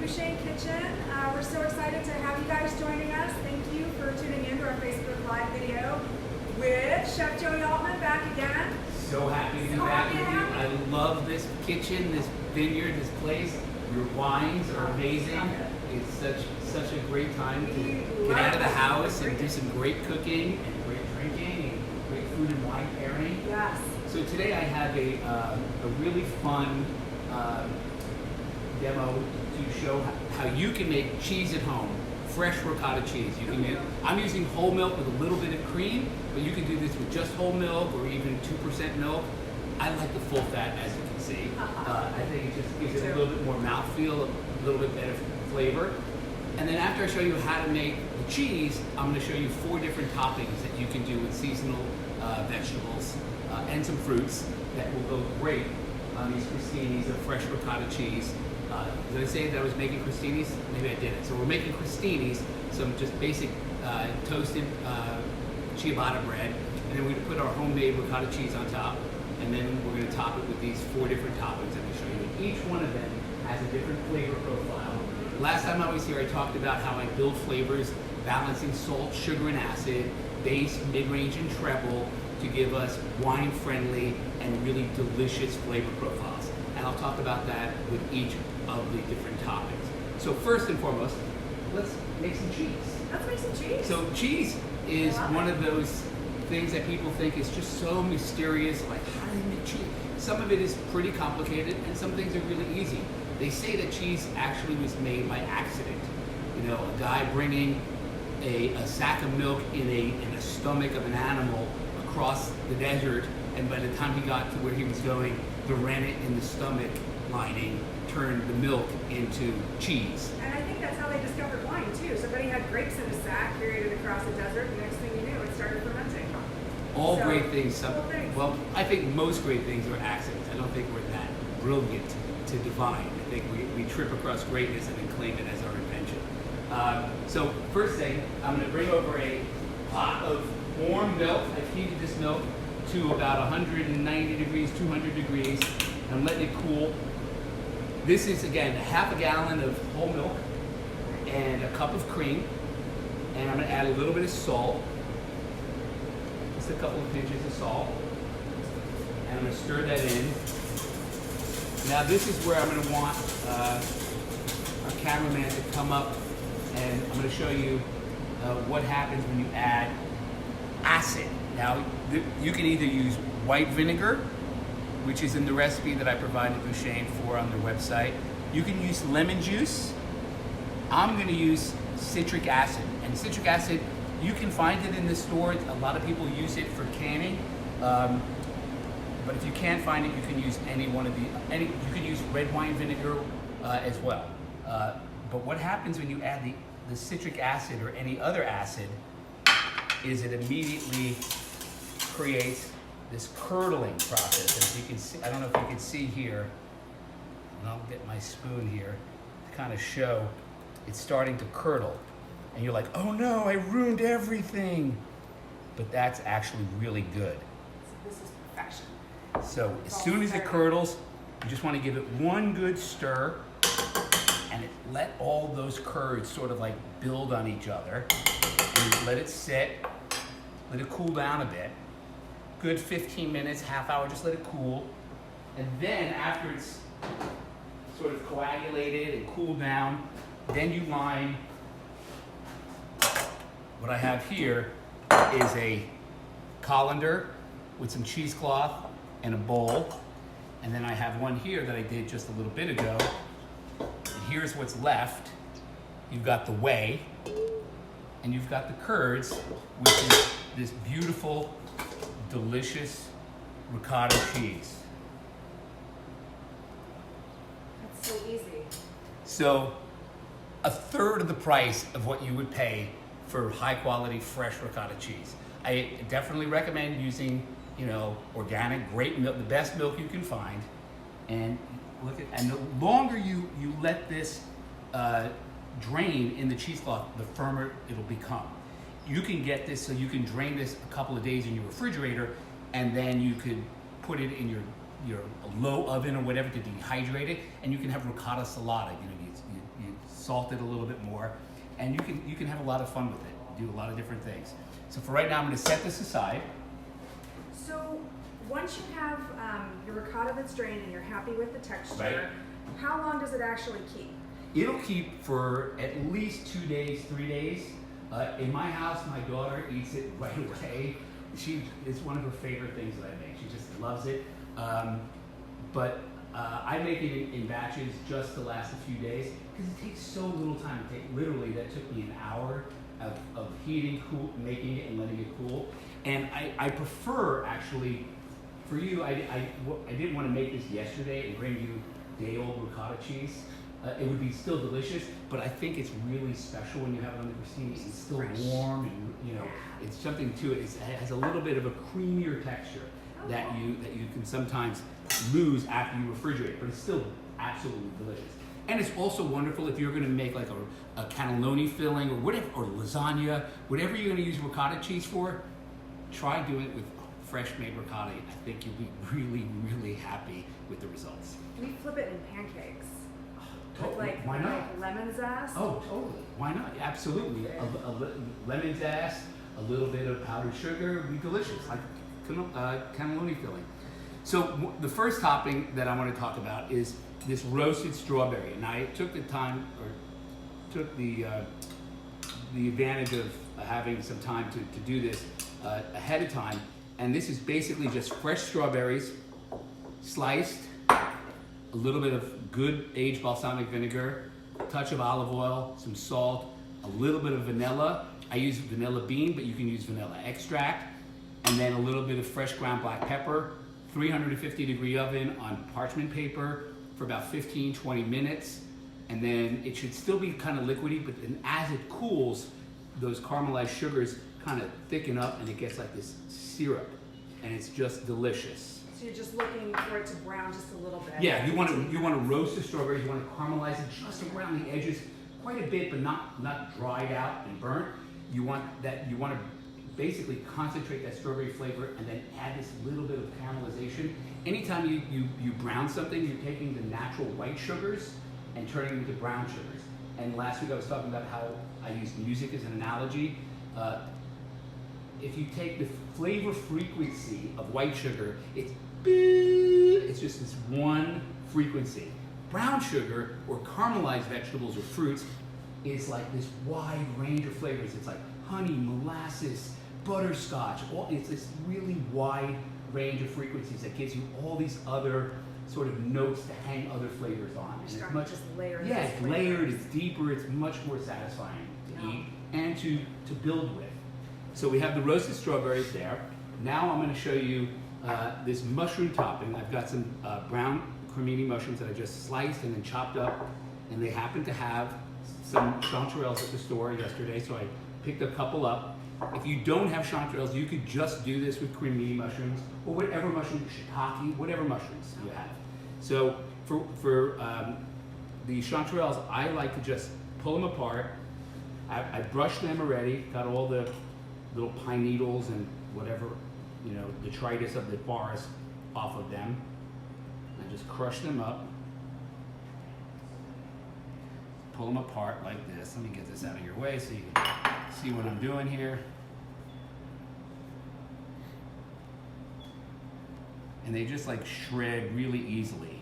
Bouchaine Kitchen. We're so excited to have you guys joining us. Thank you for tuning in to our Facebook Live video with Chef Joey Altman back again. So happy to be back with you. I love this kitchen, this vineyard, this place. Your wines are amazing. It's such a great time to get out of the house and do some great cooking and great drinking and great food and wine pairing. Yes. So today I have a really fun demo to show how you can make cheese at home. Fresh ricotta cheese. You can use, I'm using whole milk with a little bit of cream, but you can do this with just whole milk or even 2% milk. I like the full fat, as you can see. I think it just gives it a little bit more mouthfeel, a little bit better flavor. And then after I show you how to make the cheese, I'm going to show you 4 different toppings that you can do with seasonal vegetables and some fruits that will go great on these crostinis of fresh ricotta cheese. Did I say that I was making crostinis? Maybe I didn't. So we're making crostinis, some just basic toasted ciabatta bread, and then we're going to put our homemade ricotta cheese on top, and then we're going to top it with these 4 different toppings I'm going to show you. Each one of them has a different flavor profile. Last time I was here, I talked about how I build flavors, balancing salt, sugar, and acid, base, mid-range, and treble to give us wine-friendly and really delicious flavor profiles. And I'll talk about that with each of the different toppings. So first and foremost, let's make some cheese. Let's make some cheese. So cheese is one of those things that people think is just so mysterious, like how do they make cheese? Some of it is pretty complicated and some things are really easy. They say that cheese actually was made by accident. You know, a guy bringing a sack of milk in a stomach of an animal across the desert, and by the time he got to where he was going, the rennet in the stomach lining turned the milk into cheese. And I think that's how they discovered wine too. Somebody had grapes in a sack, carried it across the desert, and next thing you knew, it started fermenting. All great things. Things. Well, I think most great things are accidents. I don't think we're that brilliant to divine. I think we trip across greatness and then claim it as our invention. So first thing, I'm going to bring over a pot of warm milk. I've heated this milk to about 190 degrees, 200 degrees. I'm letting it cool. This is, again, half a gallon of whole milk and a cup of cream. And I'm going to add a little bit of salt. Just a couple of pinches of salt. And I'm going to stir that in. Now this is where I'm going to want our cameraman to come up, and I'm going to show you what happens when you add acid. Now you can either use white vinegar, which is in the recipe that I provided Bouchaine for on their website. You can use lemon juice. I'm going to use citric acid. And citric acid, you can find it in the store. A lot of people use it for canning. But if you can't find it, you can use you can use red wine vinegar as well. But what happens when you add the citric acid or any other acid is it immediately creates this curdling process. As you can see, I don't know if you can see here, and I'll get my spoon here to kind of show it's starting to curdle. And you're like, oh no, I ruined everything. But that's actually really good. So this is perfection. So as soon as it curdles, you just want to give it one good stir and let all those curds sort of like build on each other. And you let it sit, let it cool down a bit. Good 15 minutes, half hour, just let it cool. And then after it's sort of coagulated and cooled down, then you line. What I have here is a colander with some cheesecloth and a bowl. And then I have one here that I did just a little bit ago. And here's what's left. You've got the whey, and you've got the curds, which is this beautiful, delicious ricotta cheese. That's so easy. So, a third of the price of what you would pay for high quality fresh ricotta cheese. I definitely recommend using, organic, great milk, the best milk you can find. And the longer you let this drain in the cheesecloth, the firmer it'll become. You can get this so you can drain this a couple of days in your refrigerator, and then you could put it in your low oven or whatever to dehydrate it, and you can have ricotta salata. You salt it a little bit more, and you can have a lot of fun with it. Do a lot of different things. So for right now, I'm going to set this aside. So once you have your ricotta that's drained and you're happy with the texture, Right. how long does it actually keep? It'll keep for at least 2 days, 3 days. In my house, my daughter eats it right away. It's one of her favorite things that I make. She just loves it. But I make it in batches just to last a few days because it takes so little time. Literally, that took me an hour of heating, making it, and letting it cool. And I prefer, actually, for you, I didn't want to make this yesterday and bring you day-old ricotta cheese. It would be still delicious, but I think it's really special when you have it on the crostini. It's still Fresh. Warm, and it's something to it. It has a little bit of a creamier texture that you can sometimes lose after you refrigerate, but it's still absolutely delicious. And it's also wonderful if you're going to make like a cannelloni filling or whatever, or lasagna, whatever you're going to use ricotta cheese for. Try doing it with fresh made ricotta. I think you'll be really, really happy with the results. We flip it in pancakes. Totally. With Why not? like lemon zest. Oh, totally. Why not? Absolutely. A lemon zest, a little bit of powdered sugar would be delicious, like cannelloni filling. So the first topping that I want to talk about is this roasted strawberry. And I took the time, or took the advantage of having some time to do this ahead of time. And this is basically just fresh strawberries, sliced, a little bit of good aged balsamic vinegar, a touch of olive oil, some salt, a little bit of vanilla. I use vanilla bean, but you can use vanilla extract, and then a little bit of fresh ground black pepper, 350-degree oven on parchment paper for about 15-20 minutes, and then it should still be kind of liquidy, but then as it cools, those caramelized sugars kind of thicken up and it gets like this syrup, and it's just delicious. So you're just looking for it to brown just a little bit. Yeah, you want to roast the strawberries. You want to caramelize it just around the edges, quite a bit, but not dried out and burnt. You want to basically concentrate that strawberry flavor and then add this little bit of caramelization. Anytime you brown something, you're taking the natural white sugars and turning them into brown sugars. And last week I was talking about how I use music as an analogy. If you take the flavor frequency of white sugar, it's just this one frequency. Brown sugar or caramelized vegetables or fruits is like this wide range of flavors. It's like honey, molasses, butterscotch. It's this really wide range of frequencies that gives you all these other sort of notes to hang other flavors on. It's just layered. Yeah, it's layered, it's deeper, it's much more satisfying to eat and to build with. So we have the roasted strawberries there. Now I'm going to show you this mushroom topping. I've got some brown cremini mushrooms that I just sliced and then chopped up, and they happen to have some chanterelles at the store yesterday, so I picked a couple up. If you don't have chanterelles, you could just do this with cremini mushrooms or whatever mushroom, shiitake, whatever mushrooms you have. So for the chanterelles, I like to just pull them apart. I brushed them already, got all the little pine needles and whatever, detritus of the forest off of them. I just crush them up. Pull them apart like this. Let me get this out of your way so you can see what I'm doing here. And they just like shred really easily.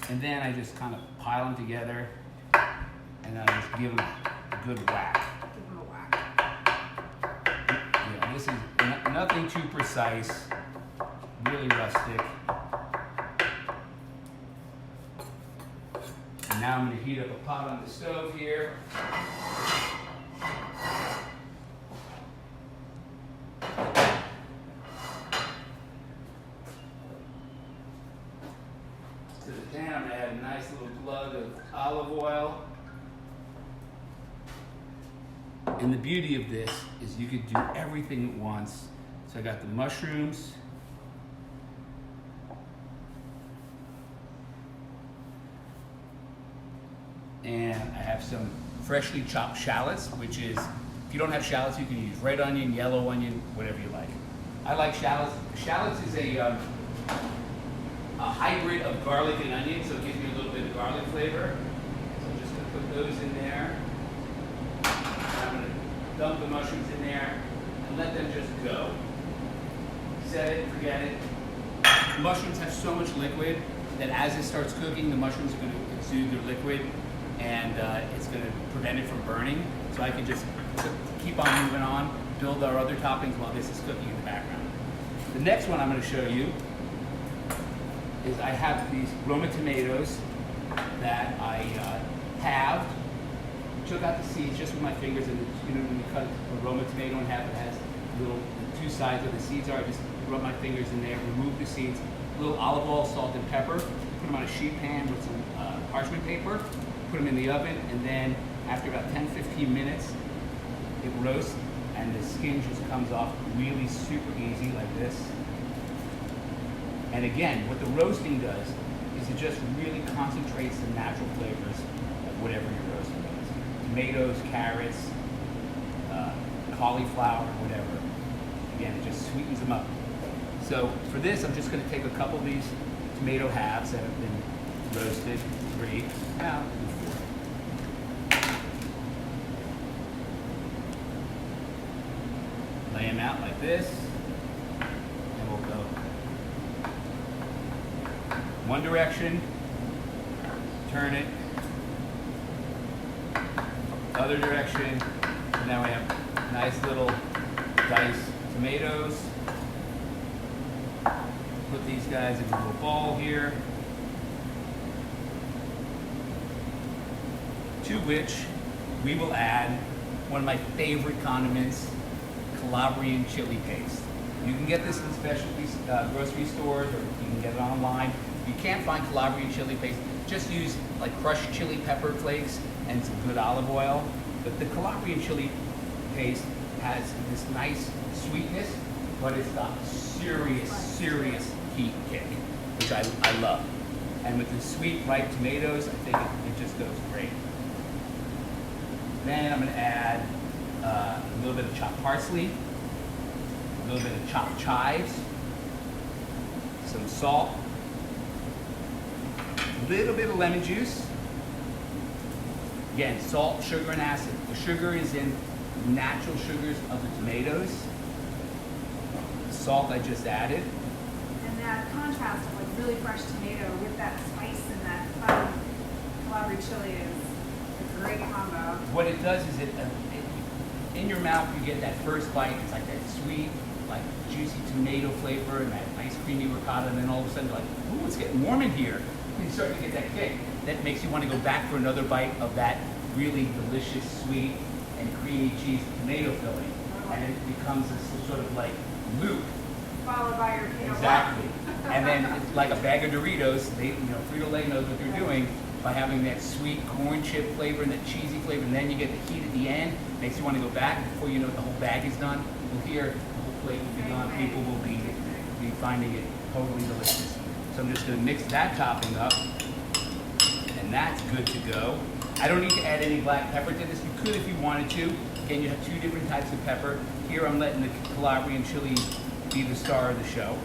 And then I just kind of pile them together and I just give them a good whack. Give them a whack. Yeah, this is nothing too precise, really rustic. And now I'm going to heat up a pot on the stove here. To the pan, I'm going to add a nice little glug of olive oil. And the beauty of this is you could do everything at once. So I got the mushrooms. And I have some freshly chopped shallots, which is, if you don't have shallots, you can use red onion, yellow onion, whatever you like. I like shallots. Shallots is a hybrid of garlic and onion, so it gives me a little bit of garlic flavor. So I'm just going to put put those in there. I'm going to dump the mushrooms in there and let them just go. Set it, forget it. Mushrooms have so much liquid that as it starts cooking, the mushrooms are going to exude their liquid, and it's going to prevent it from burning. So I can just keep on moving on, build our other toppings while this is cooking in the background. The next one I'm going to show you is I have these Roma tomatoes that I halved, took out the seeds just with my fingers, and you know when you cut a Roma tomato in half, it has little the two sides where the seeds are. I just rub my fingers in there, remove the seeds, a little olive oil, salt, and pepper, put them on a sheet pan with some parchment paper, put them in the oven, and then after about 10-15 minutes, it roasts, and the skin just comes off really super easy like this. And again, what the roasting does is it just really concentrates the natural flavors of whatever you're roasting with. Tomatoes, carrots, cauliflower, whatever. Again, it just sweetens them up. So for this, I'm just going to take a couple of these tomato halves that have been roasted, 3, now 4. Lay them out like this, and we'll go one direction, turn it, other direction, and now we have nice little diced tomatoes. Put these guys in a little bowl here, to which we will add one of my favorite condiments, Calabrian chili paste. You can get this in specialty grocery stores, or you can get it online. If you can't find Calabrian chili paste, just use like crushed chili pepper flakes and some good olive oil. But the Calabrian chili paste has this nice sweetness, but it's got serious heat kick, which I love. And with the sweet, ripe tomatoes, I think it just goes great. Then I'm going to add a little bit of chopped parsley, a little bit of chopped chives, some salt, a little bit of lemon juice. Again, salt, sugar, and acid. The sugar is in natural sugars of the tomatoes. The salt I just added. And that contrast of like really fresh tomato with that spice and that fun Calabrian chili is a great combo. What it does is in your mouth you get that first bite. It's like that sweet, like juicy tomato flavor and that nice creamy ricotta, and then all of a sudden you're like, ooh, it's getting warm in here. And you start to get that kick. That makes you want to go back for another bite of that really delicious, sweet, and creamy cheese tomato filling. And it becomes this sort of like loop. Followed by your peanut Exactly. And then it's like a bag of Doritos. Frito-Lay knows what they're doing by having that sweet corn chip flavor and that cheesy flavor, and then you get the heat at the end. Makes you want to go back. Before you know it, the whole bag is done. You'll hear the whole plate will be gone. People will be finding it totally delicious. So I'm just going to mix that topping up, and that's good to go. I don't need to add any black pepper to this. You could if you wanted to. Again, you have 2 different types of pepper. Here I'm letting the Calabrian chili be the star of the show.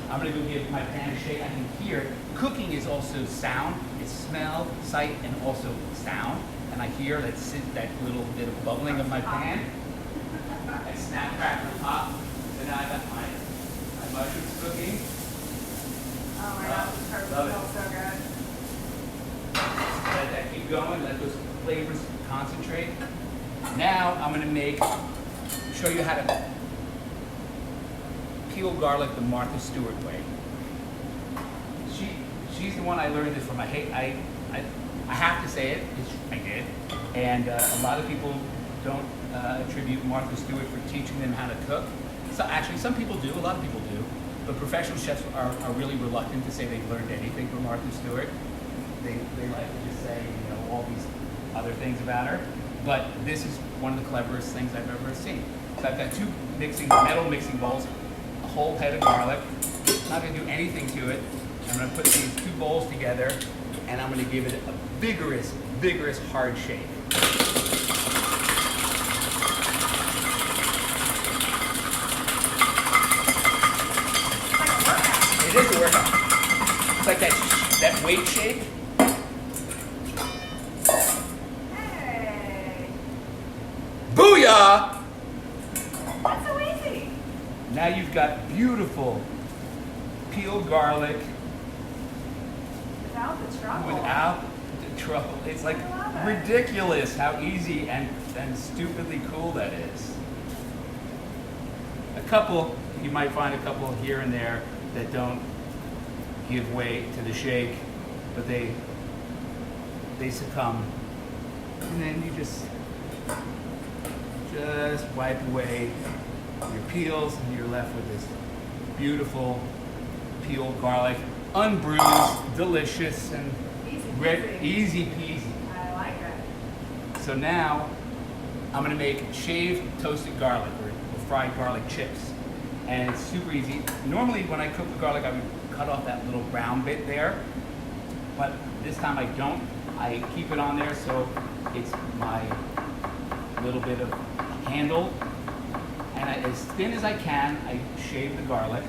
I'm going to go give my pan a shake. I can hear cooking is also sound. It's smell, sight, and also sound. And I hear that little bit of bubbling of my pan. That snap, crackle, pop. So now I got my mushrooms cooking. Oh my gosh, this hurts. Love it. Smells so good. Let that keep going. Let those flavors concentrate. Now I'm going to show you how to peel garlic the Martha Stewart way. She's the one I learned this from. I have to say it. I did. And a lot of people don't attribute Martha Stewart for teaching them how to cook. So actually, some people do. A lot of people do. But professional chefs are really reluctant to say they've learned anything from Martha Stewart. They like to just say, all these other things about her. But this is one of the cleverest things I've ever seen. So I've got 2 metal mixing bowls, a whole head of garlic. I'm not going to do anything to it. I'm going to put these 2 bowls together, and I'm going to give it a vigorous, hard shake. It is a workout. It's like that weight shake. Booyah! That's so easy. Now you've got beautiful peeled garlic Without the trouble. without the trouble. It's like I love it. ridiculous how easy and stupidly cool that is. A couple, you might find a couple here and there that don't give way to the shake, but they succumb. And then you just wipe away your peels and you're left with this beautiful peeled garlic, unbruised, delicious, and easy peasy. I like it. So now I'm gonna make shaved toasted garlic or fried garlic chips. And it's super easy. Normally when I cook the garlic, I would cut off that little brown bit there, but this time I don't. I keep it on there so it's my little bit of handle. And as thin as I can, I shave the garlic.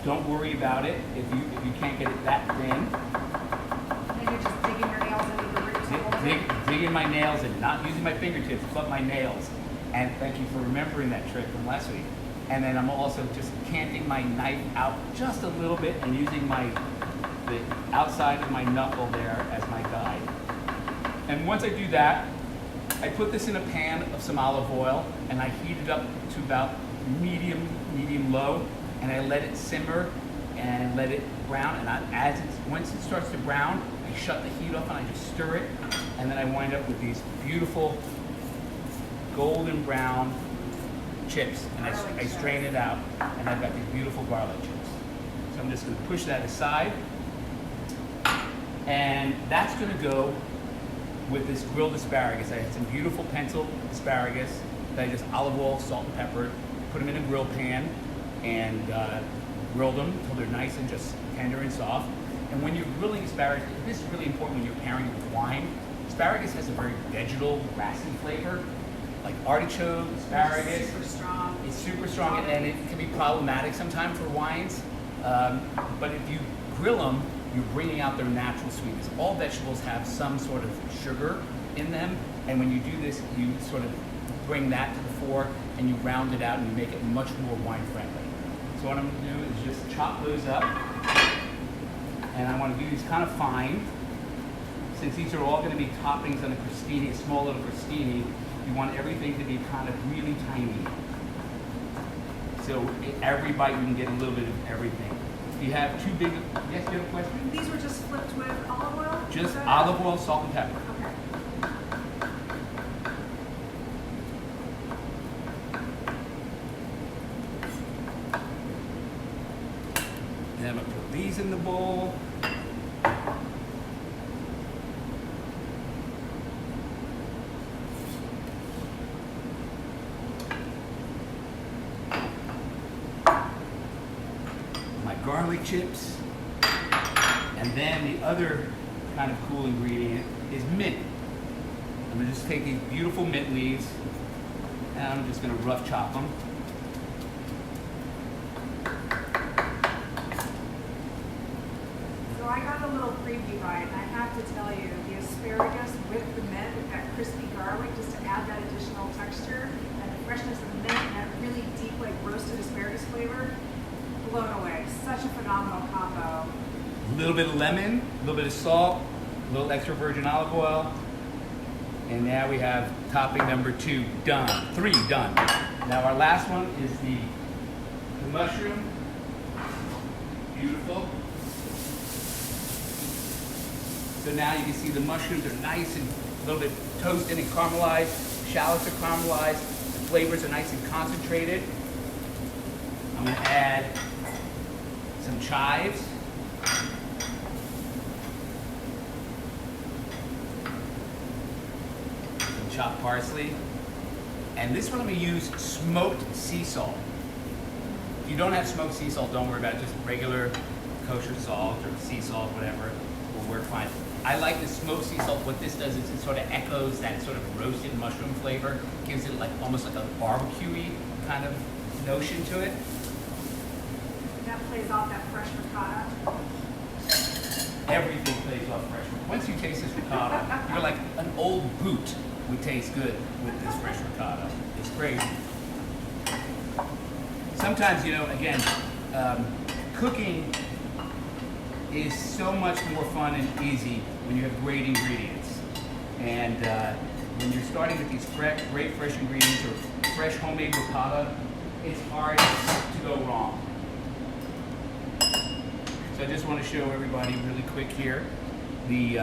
Don't worry about it if you can't get it that thin. And you're just digging your nails into the roots a little bit. Digging my nails and not using my fingertips, but my nails. And thank you for remembering that trick from last week. And then I'm also just canting my knife out just a little bit and using the outside of my knuckle there as my guide. And once I do that, I put this in a pan of some olive oil and I heat it up to about medium low, and I let it simmer and let it brown. And once it starts to brown, I shut the heat off and I just stir it, and then I wind up with these beautiful golden brown chips, and I strain it out, and I've got these beautiful garlic chips. So I'm just going to push that aside, and that's going to go with this grilled asparagus. I had some beautiful pencil asparagus that I just olive oil, salt, and pepper, put them in a grill pan, and grilled them until they're nice and just tender and soft. And when you're grilling asparagus, this is really important when you're pairing it with wine. Asparagus has a very vegetal, grassy flavor, like artichoke, asparagus. Super strong. It's super strong, and it can be problematic sometimes for wines. But if you grill them, you're bringing out their natural sweetness. All vegetables have some sort of sugar in them, and when you do this, you sort of bring that to the fore, and you round it out, and you make it much more wine-friendly. So what I'm going to do is just chop those up, and I want to do these kind of fine. Since these are all going to be toppings on a crostini, a small little crostini, you want everything to be kind of really tiny. So every bite you can get a little bit of everything. You have two big, yes, you have a question? These were just flipped with olive oil? Just olive oil, salt, and pepper. Okay. And I'm going to put these in the bowl. Garlic chips, and then the other kind of cool ingredient is mint. I'm going to just take these beautiful mint leaves and I'm just going to rough chop them. So I got a little preview bite, and I have to tell you, the asparagus with the mint, with that crispy garlic, just to add that additional texture and the freshness of the mint and that really deep, like roasted asparagus flavor. Blown away. Such a phenomenal combo. A little bit of lemon, a little bit of salt, a little extra virgin olive oil, and now we have topping number 2 done. 3 done. Now our last one is the mushroom. Beautiful. So now you can see the mushrooms are nice and a little bit toasted and caramelized. Shallots are caramelized. The flavors are nice and concentrated. I'm going to add some chives. Some chopped parsley. And this one I'm going to use smoked sea salt. If you don't have smoked sea salt, don't worry about it. Just regular kosher salt or sea salt, whatever, will work fine. I like the smoked sea salt. What this does is it sort of echoes that sort of roasted mushroom flavor. Gives it like almost like a barbecue-y kind of notion to it. That plays off that fresh ricotta. Everything plays off fresh. Once you taste this ricotta, you're like an old boot. would taste good with this fresh ricotta. It's great. Sometimes, you know, again, cooking is so much more fun and easy when you have great ingredients. And when you're starting with these great fresh ingredients or fresh homemade ricotta, it's hard to go wrong. So I just want to show everybody really quick here the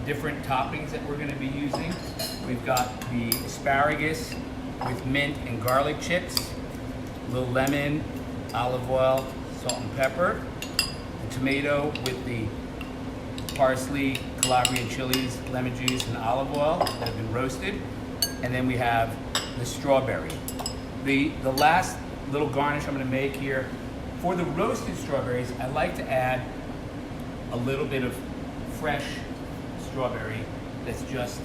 different toppings that we're going to be using. We've got the asparagus with mint and garlic chips, a little lemon, olive oil, salt and pepper, the tomato with the parsley, Calabrian chilies, lemon juice, and olive oil that have been roasted. And then we have the strawberry. The last little garnish I'm going to make here, for the roasted strawberries, I like to add a little bit of fresh strawberry that's just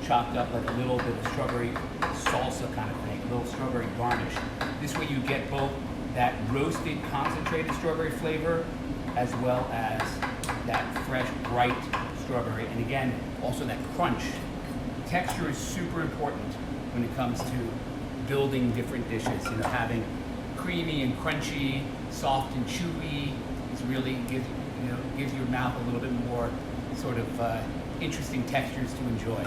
chopped up, like a little bit of strawberry salsa kind of thing, a little strawberry garnish. This way you get both that roasted concentrated strawberry flavor as well as that fresh bright strawberry, and again also that crunch. Texture is super important when it comes to building different dishes. You know, having creamy and crunchy, soft and chewy, is really gives your mouth a little bit more sort of interesting textures to enjoy.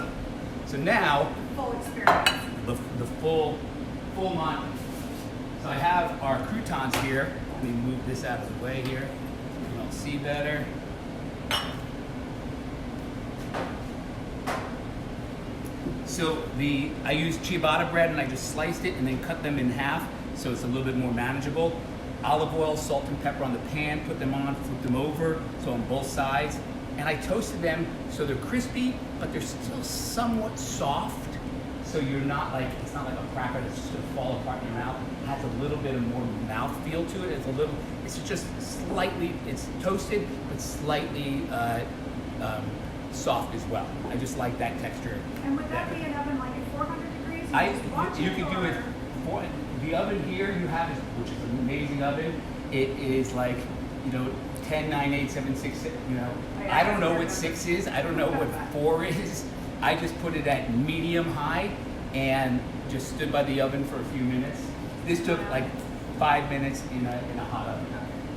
So now, Full experience. the full Monty. So I have our croutons here. Let me move this out of the way here so you can all see better. So I use ciabatta bread and I just sliced it and then cut them in half so it's a little bit more manageable. Olive oil, salt and pepper on the pan, put them on, flip them over, so on both sides. And I toasted them so they're crispy, but they're still somewhat soft. So you're not like, it's not like a cracker that's just gonna fall apart in your mouth. It has a little bit of more mouth feel to it. It's just slightly, it's toasted, but slightly soft as well. I just like that texture. And would that be an oven like at 400 degrees? You can do it. The oven here you have, which is an amazing oven. It is like, 10, 9, 8, 7, 6, I don't know what 6 is. I don't know what 4 is. I just put it at medium high and just stood by the oven for a few minutes. This took like 5 minutes in a hot oven.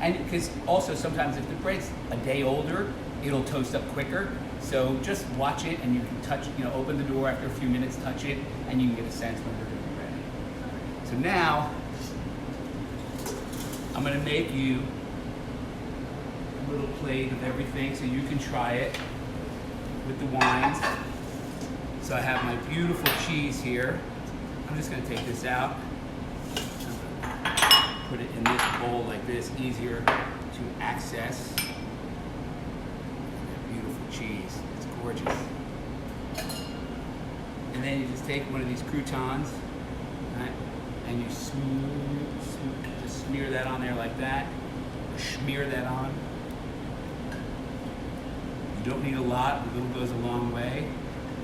And because also sometimes if the bread's a day older, it'll toast up quicker. So just watch it and you can touch, open the door after a few minutes, touch it, and you can get a sense when they're going to be ready. So now, I'm going to make you a little plate of everything so you can try it with the wines. So I have my beautiful cheese here. I'm just going to take this out, put it in this bowl like this, easier to access. Beautiful cheese, it's gorgeous. And then you just take one of these croutons, right, and you just smear that on there like that, or smear that on. You don't need a lot, a little goes a long way.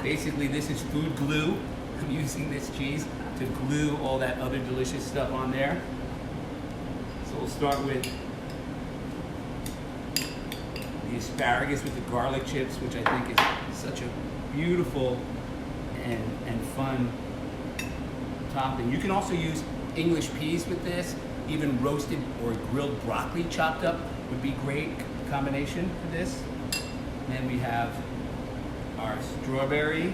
Basically, this is food glue. I'm using this cheese to glue all that other delicious stuff on there. So we'll start with the asparagus with the garlic chips, which I think is such a beautiful and fun topping. You can also use English peas with this. Even roasted or grilled broccoli chopped up would be great combination for this. And then we have our strawberry.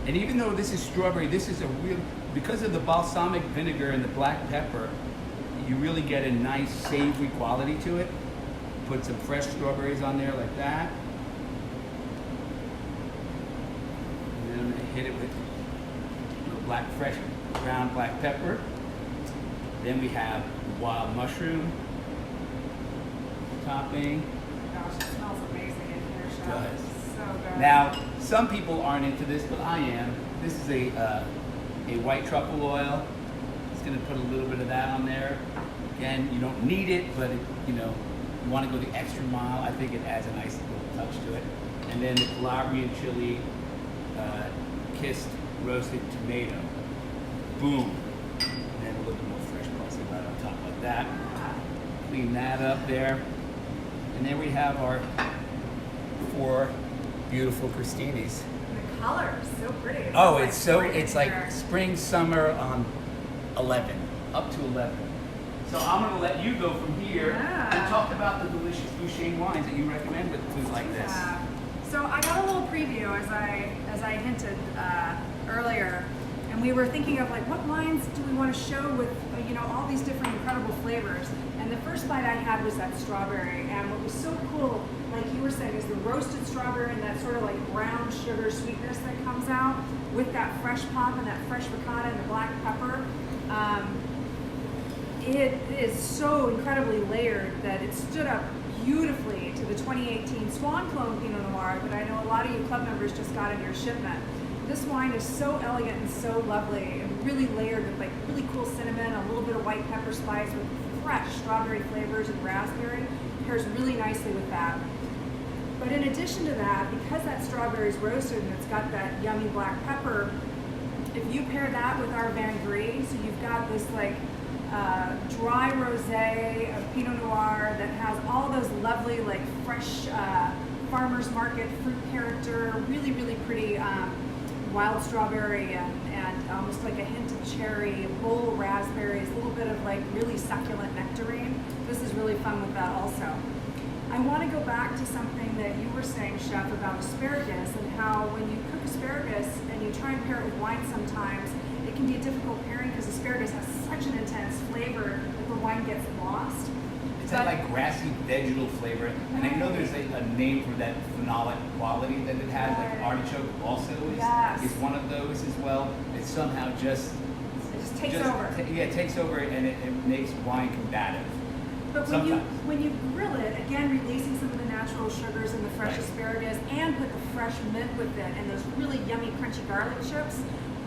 And even though this is strawberry, this is because of the balsamic vinegar and the black pepper, you really get a nice savory quality to it. Put some fresh strawberries on there like that. And then I'm going to hit it with a little fresh ground black pepper. Then we have wild mushroom topping. Gosh, it smells amazing in here, Chef. It does. So good. Now, some people aren't into this, but I am. This is a white truffle oil. Just going to put a little bit of that on there. Again, you don't need it, but you want to go the extra mile. I think it adds a nice little touch to it. And then the Calabrian chili kissed roasted tomato. Boom. And then a little bit more fresh parsley right on top like that. Clean that up there. And then we have our 4 beautiful crostinis. The colors, so pretty. It's like spring, summer, 11, up to 11. So I'm going to let you go from here and talk about the delicious Bouchaine wines that you recommend with food like this. So I got a little preview as I hinted earlier, and we were thinking of like what wines do we want to show with all these different incredible flavors. And the first bite I had was that strawberry, and what was so cool, like you were saying, is the roasted strawberry and that sort of like brown sugar sweetness that comes out with that fresh pop and that fresh ricotta and the black pepper. It is so incredibly layered that it stood up beautifully to the 2018 Swan Clone Pinot Noir that I know a lot of you club members just got in your shipment. This wine is so elegant and so lovely and really layered with like really cool cinnamon, a little bit of white pepper spice with fresh strawberry flavors and raspberry. Pairs really nicely with that. But in addition to that, because that strawberry is roasted and it's got that yummy black pepper, if you pair that with our Vin Gris, so you've got this like dry rosé of Pinot Noir that has all those lovely like fresh farmer's market fruit character, really, really pretty wild strawberry and almost like a hint of cherry, bold raspberries, a little bit of like really succulent nectarine. This is really fun with that also. I want to go back to something that you were saying, Chef, about asparagus and how when you cook asparagus and you try and pair it with wine sometimes, it can be a difficult pairing because asparagus has such an intense flavor that the wine gets lost. It's that like grassy vegetal flavor, and I know there's a name for that phenolic quality that it has, like artichoke also is one of those as well. It somehow it just takes over. It takes over and it makes wine combative. But when you grill it, again releasing some of the natural sugars and the fresh asparagus and put the fresh mint with it and those really yummy crunchy garlic chips,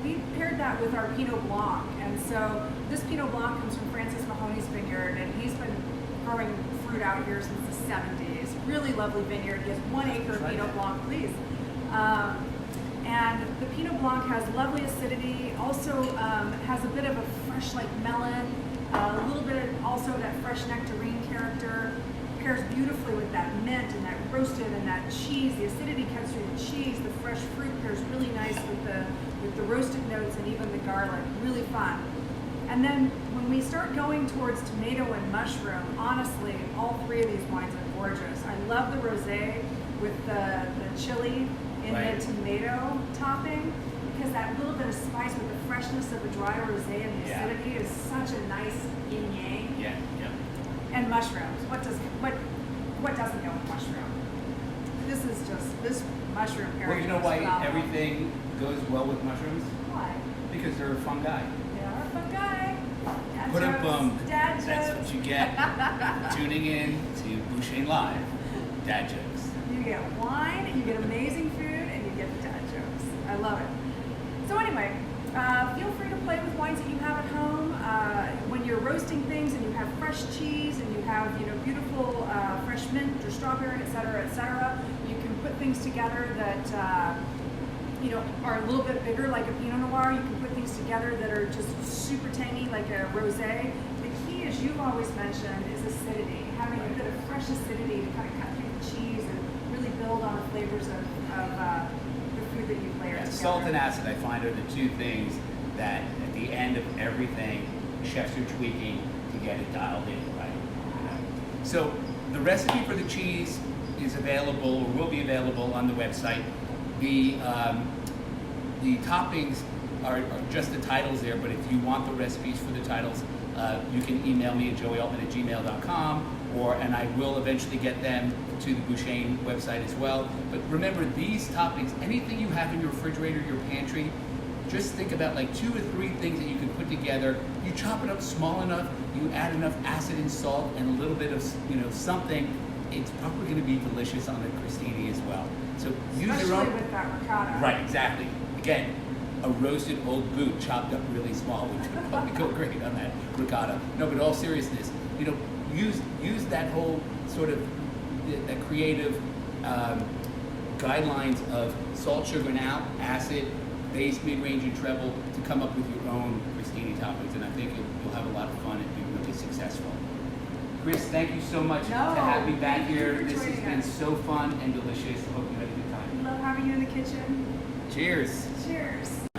we paired that with our Pinot Blanc. And so this Pinot Blanc comes from Francis Mahoney's vineyard, and he's been growing fruit out here since the 70s. Really lovely vineyard. He has 1 acre of Pinot Blanc, please. And the Pinot Blanc has lovely acidity, also has a bit of a fresh like melon, a little bit of also that fresh nectarine character. Pairs beautifully with that mint and that roasted and that cheese. The acidity comes through the cheese. The fresh fruit pairs really nice with the roasted notes and even the garlic. Really fun. And then when we start going towards tomato and mushroom, honestly, all three of these wines are gorgeous. I love the rosé with the chili in the tomato topping, because that little bit of spice with the freshness of the dry rosé and the acidity is such a nice yin yang. Yeah. And mushrooms. What doesn't go with mushroom? This mushroom pairing. Well, you know why everything goes well with mushrooms? Why? Because they're a fungi. They are a fungi. Put a bum. Dad jokes. That's what you get. Tuning in to Bouchaine Live. Dad jokes. You get wine, you get amazing food, and you get the dad jokes. I love it. So anyway, feel free to play with wines that you have at home. When you're roasting things and you have fresh cheese and you have beautiful fresh mint or strawberry, etc., you can put things together that are a little bit bigger, like a Pinot Noir. You can put things together that are just super tangy, like a rosé. The key, as you've always mentioned, is acidity. Having a bit of fresh acidity to kind of cut through the cheese and really build on the flavors of the food that you've layered together. Salt and acid, I find, are the two things that at the end of everything, chefs are tweaking to get it dialed in, right? So the recipe for the cheese is available, or will be available, on the website. The toppings are just the titles there, but if you want the recipes for the titles, you can email me at joeyaltman@gmail.com, and I will eventually get them to the Bouchaine website as well. But remember, these toppings, anything you have in your refrigerator, your pantry, just think about like 2 or 3 things that you can put together. You chop it up small enough, you add enough acid and salt and a little bit of something. It's probably going to be delicious on the crostini as well. So use your own. Especially with that ricotta. Right, exactly. Again, a roasted old boot chopped up really small would probably go great on that ricotta. No, but in all seriousness, use that whole sort of that creative guidelines of salt, sugar, and acid, base, mid-range, and treble to come up with your own crostini toppings, and I think you'll have a lot of fun and be really successful. Chris, thank you so much to have me back here. This has been so fun and delicious. I hope you had a good time. Love having you in the kitchen. Cheers. Cheers.